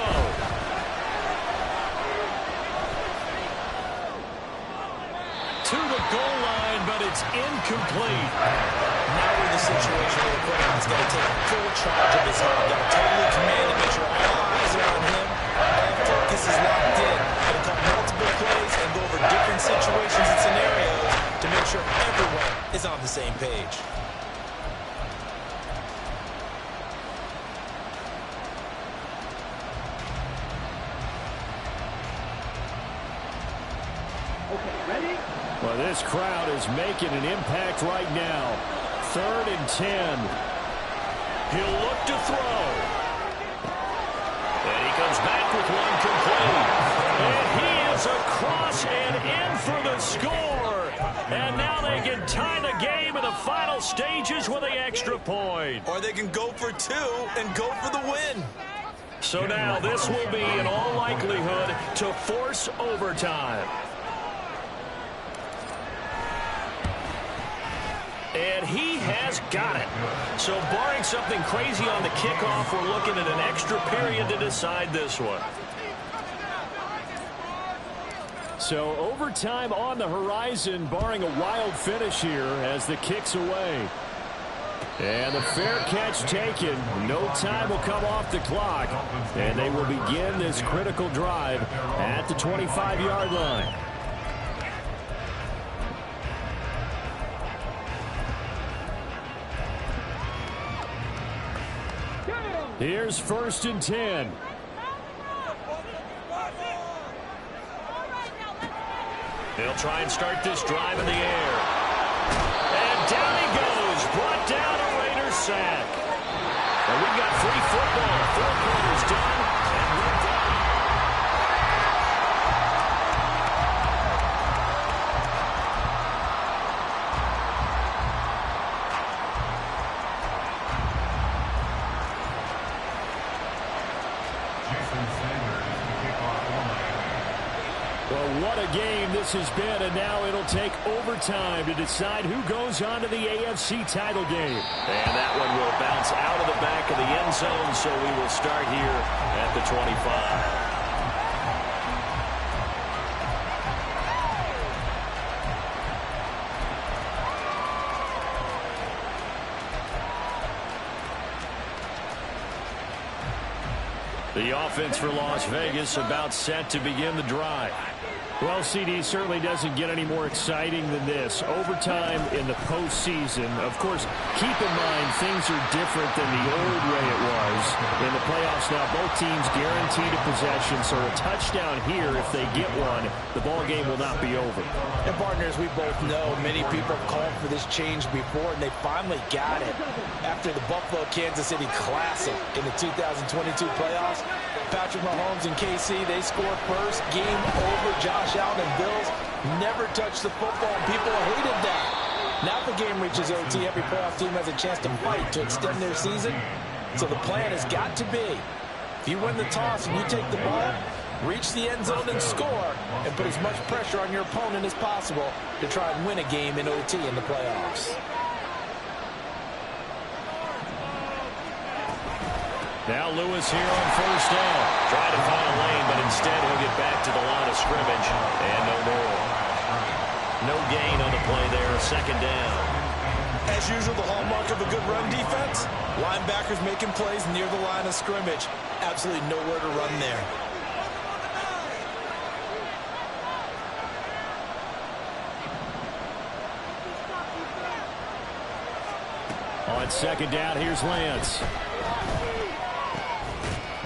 To the goal line, but it's incomplete. Now we're in the situation where the quarterback's got to take full charge of his heart. Got to totally command and make sure all eyes are on him. All focus is locked in. Got to call multiple plays and go over different situations and scenarios to make sure everyone is on the same page. Well, this crowd is making an impact right now. 3rd and 10. He'll look to throw. And he comes back with one complete. And he is across and in for the score. And now they can tie the game in the final stages with the extra point. Or they can go for 2 and go for the win. So now this will be, in all likelihood, to force overtime. And he has got it. So barring something crazy on the kickoff, we're looking at an extra period to decide this one. So overtime on the horizon, barring a wild finish here as the kick's away. And the fair catch taken. No time will come off the clock. And they will begin this critical drive at the 25-yard line. Here's 1st and 10. He'll try and start this drive in the air. And down he goes. Brought down a Raiders sack. And we've got free football. 4 quarters done. And we're done. Well, what a game this has been, and now it'll take overtime to decide who goes on to the AFC title game. And that one will bounce out of the back of the end zone, so we will start here at the 25. The offense for Las Vegas about set to begin the drive. Well, CD certainly doesn't get any more exciting than this. Overtime in the postseason. Of course, keep in mind things are different than the old way it was. In the playoffs now, both teams guaranteed a possession, so a touchdown here, if they get one, the ball game will not be over. And partners, we both know many people have called for this change before, and they finally got it. After the Buffalo-Kansas City Classic in the 2022 playoffs, Patrick Mahomes and KC, they scored first. Game over. Josh Allen and Bills never touched the football, and people hated that. Now the game reaches OT. Every playoff team has a chance to fight to extend their season. So the plan has got to be, if you win the toss and you take the ball, reach the end zone and score, and put as much pressure on your opponent as possible to try and win a game in OT in the playoffs. Now Lewis here on 1st down. Trying to find a lane, but instead he'll get back to the line of scrimmage. And no more. No gain on the play there. 2nd down. As usual, the hallmark of a good run defense, linebackers making plays near the line of scrimmage. Absolutely nowhere to run there. On 2nd down, here's Lance.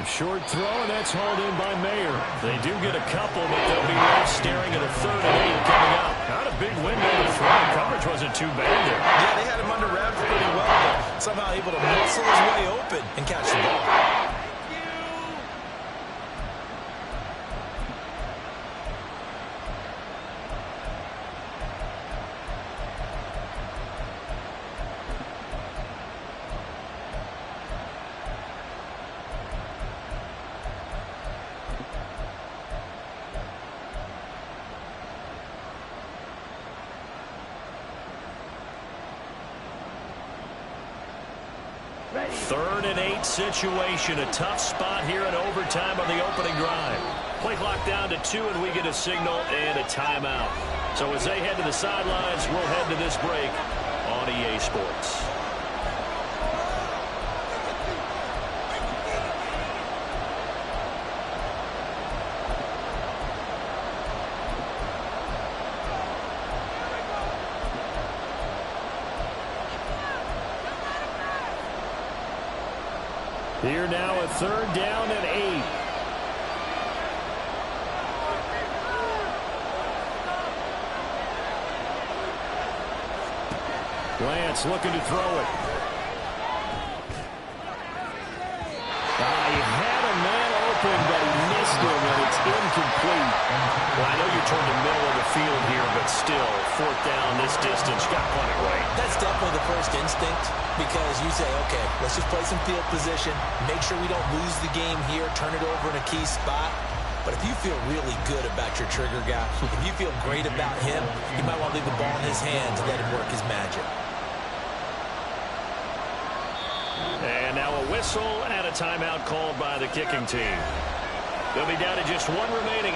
Short throw, and that's hauled in by Mayer. They do get a couple, but they'll be left staring at a 3rd and 8 coming up. Not a big window to throw. Coverage wasn't too bad there. Yeah, they had him under wraps pretty well, but somehow able to muscle his way open and catch the ball. Third and 8 situation. A tough spot here in overtime on the opening drive. Play clock down to 2, and we get a signal and a timeout. So as they head to the sidelines, we'll head to this break on EA Sports. Here now a third down and 8. Lance looking to throw it. He had a man open, but he missed him, and it's incomplete. Well, I know you're toward the middle of the field here, but still, fourth down this distance, got plenty right. That's definitely the first instinct, because you say, okay, let's just play some field position, make sure we don't lose the game here, turn it over in a key spot. But if you feel really good about your trigger guy, if you feel great about him, you might want to leave the ball in his hands and let him work his magic. And now a whistle and a timeout called by the kicking team. They'll be down to just one remaining.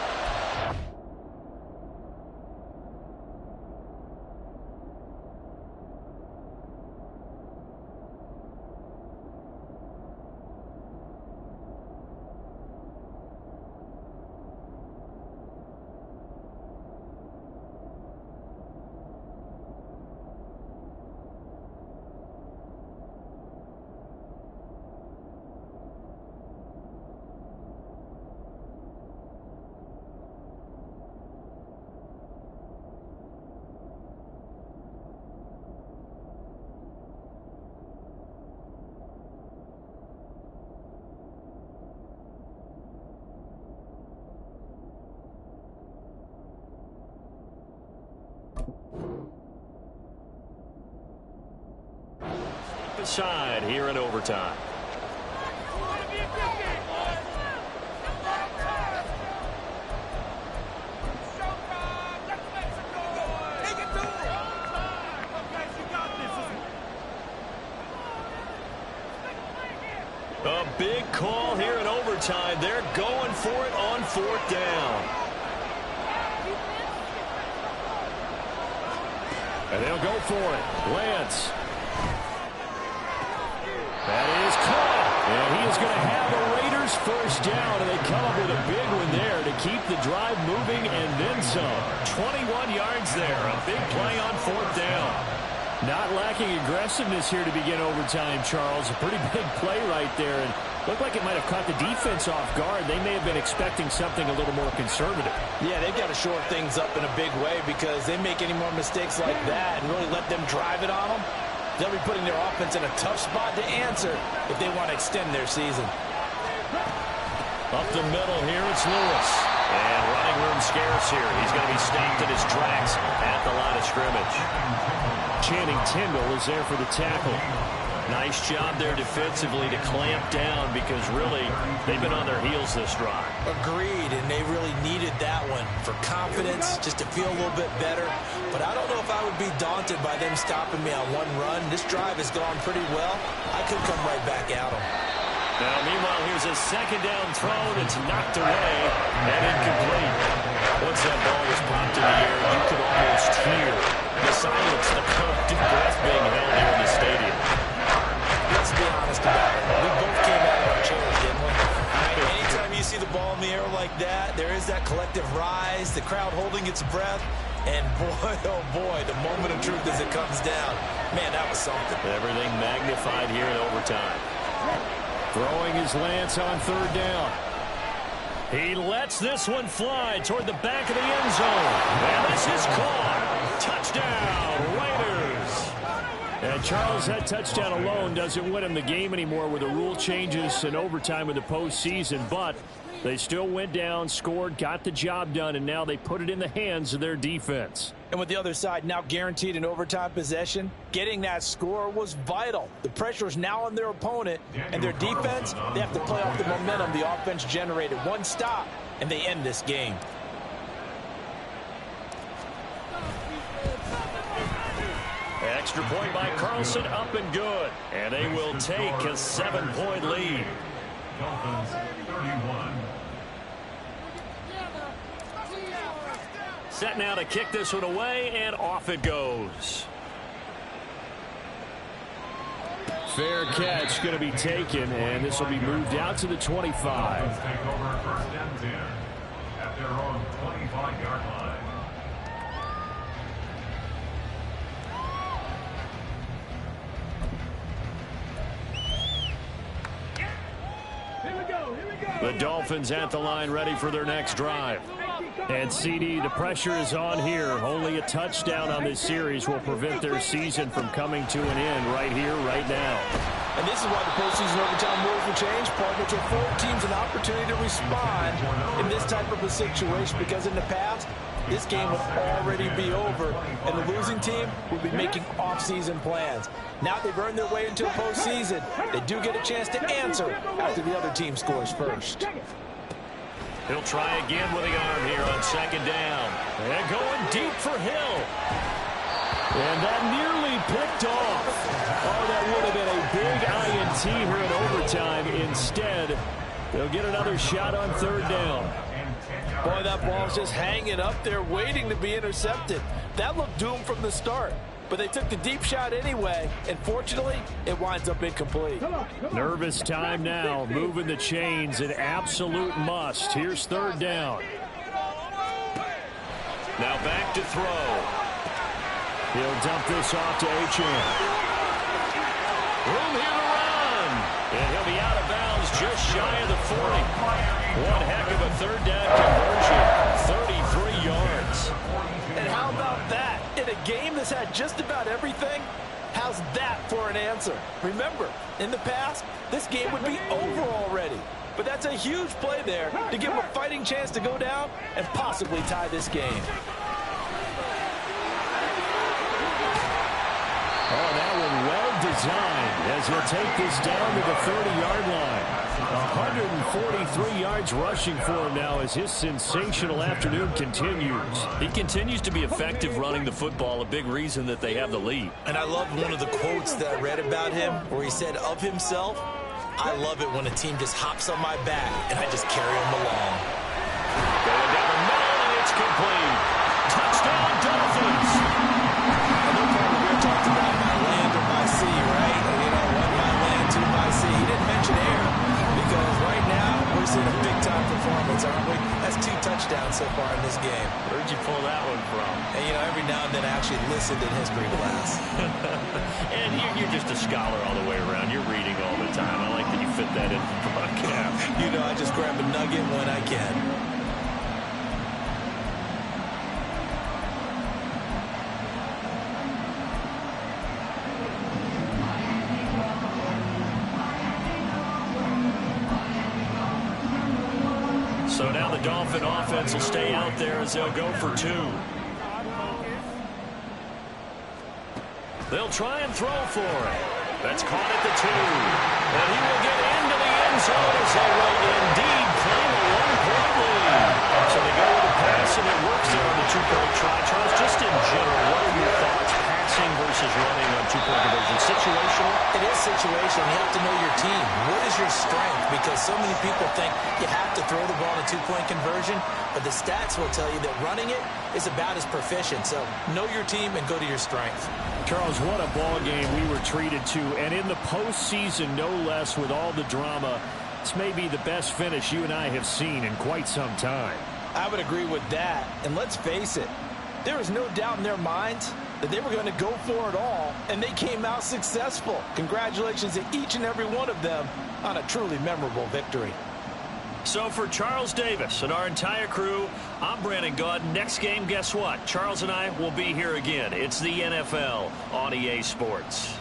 Side here in overtime. A big call here in overtime. They're going for it on fourth down. And they'll go for it. Lance. That is caught, and he is going to have a Raiders first down, and they come up with a big one there to keep the drive moving and then some. 21 yards there, a big play on fourth down. Not lacking aggressiveness here to begin overtime, Charles. A pretty big play right there, and looked like it might have caught the defense off guard. They may have been expecting something a little more conservative. Yeah, they've got to shore things up in a big way, because they make any more mistakes like that and really let them drive it on them, they'll be putting their offense in a tough spot to answer if they want to extend their season. Up the middle here, it's Lewis. And running room scarce here. He's going to be stopped in his tracks at the line of scrimmage. Channing Tindall is there for the tackle. Nice job there defensively to clamp down, because really they've been on their heels this drive. Agreed, and they really needed that one for confidence, just to feel a little bit better. But I don't know if I would be daunted by them stopping me on one run. This drive has gone pretty well. I could come right back at them. Now, meanwhile, here's a second down throw that's knocked away and incomplete. Once that ball was popped in the air, you could almost hear the silence, the collective breath being held here in the stadium. Let's be honest about it. We both came out of our chairs, didn't we? Anytime you see the ball in the air like that, there is that collective rise, the crowd holding its breath, and boy, oh boy, the moment of truth as it comes down. Man, that was something. Everything magnified here in overtime. Throwing his Lance on third down. He lets this one fly toward the back of the end zone. And this is caught. Touchdown, Raiders. And Charles, that touchdown alone doesn't win him the game anymore with the rule changes and overtime in the postseason, but they still went down, scored, got the job done, and now they put it in the hands of their defense. And with the other side now guaranteed an overtime possession, getting that score was vital. The pressure is now on their opponent, and their defense, they have to play off the momentum the offense generated. One stop, and they end this game. Extra point by Carlson, up and good. And they will take a 7-point lead. Dolphins 31. Set now to kick this one away, and off it goes. Fair catch going to be taken, and this will be moved out to the 25. Dolphins take over first and 10 at their own 25-yard line. The Dolphins at the line, ready for their next drive. And CD, the pressure is on here. Only a touchdown on this series will prevent their season from coming to an end right here, right now. And this is why the postseason overtime rules will change, partner, to afford teams an opportunity to respond in this type of a situation, because in the past, this game would already be over, and the losing team would be making off-season plans. Now they've earned their way into a postseason. They do get a chance to answer after the other team scores first. He'll try again with the arm here on second down. And going deep for Hill. And that nearly picked off. Oh, that would have been a big INT here in overtime. Instead, they'll get another shot on third down. Boy, that ball's just hanging up there waiting to be intercepted. That looked doomed from the start. But they took the deep shot anyway, and fortunately, it winds up incomplete. Nervous time now, moving the chains, an absolute must. Here's third down. Now back to throw. He'll dump this off to Achane. Room here to run. And he'll be out of bounds just shy of the 40. One heck of a third down conversion, 33 yards. And how about that? In a game that's had just about everything, how's that for an answer? Remember, in the past, this game would be over already. But that's a huge play there to give them a fighting chance to go down and possibly tie this game. Oh, that one well designed as he'll take this down to the 30-yard line. 143 yards rushing for him now as his sensational afternoon continues. He continues to be effective running the football, a big reason that they have the lead. And I love one of the quotes that I read about him where he said of himself, "I love it when a team just hops on my back and I just carry them along." Going down the middle, and it's complete. Touchdown, Dolphins. And no problem here talked about by land or by sea, right? You know, one by land, two by sea. He didn't mention air because right now we're seeing a big-time performance, aren't we? That's 2 touchdowns so far in this game. Where'd you pull that one from? And, you know, every now and then I actually listened in history class. And you're just a scholar all the way around. You're reading all the time. I like that you fit that in the broadcast. You know, I just grab a nugget when I can. So now the Dolphin offense will stay out there as they'll go for 2. They'll try and throw for it. That's caught at the 2. And he will get into the end zone as they will indeed claim a 1-point lead. So they go with a pass and it works there on the 2-point try. Charles, just in general, what are your thoughts? Passing versus running on 2-point conversion. Situational? It is situational. You have to know your team. What is your strength? Because so many people think you have to throw the ball in a 2-point conversion, but the stats will tell you that running it is about as proficient. So know your team and go to your strength. Charles, what a ball game we were treated to, and in the postseason, no less, with all the drama. This may be the best finish you and I have seen in quite some time. I would agree with that. And let's face it, there is no doubt in their minds that they were going to go for it all, and they came out successful. Congratulations to each and every one of them on a truly memorable victory. So for Charles Davis and our entire crew, I'm Brandon Gaudin. Next game, guess what? Charles and I will be here again. It's the NFL on EA Sports.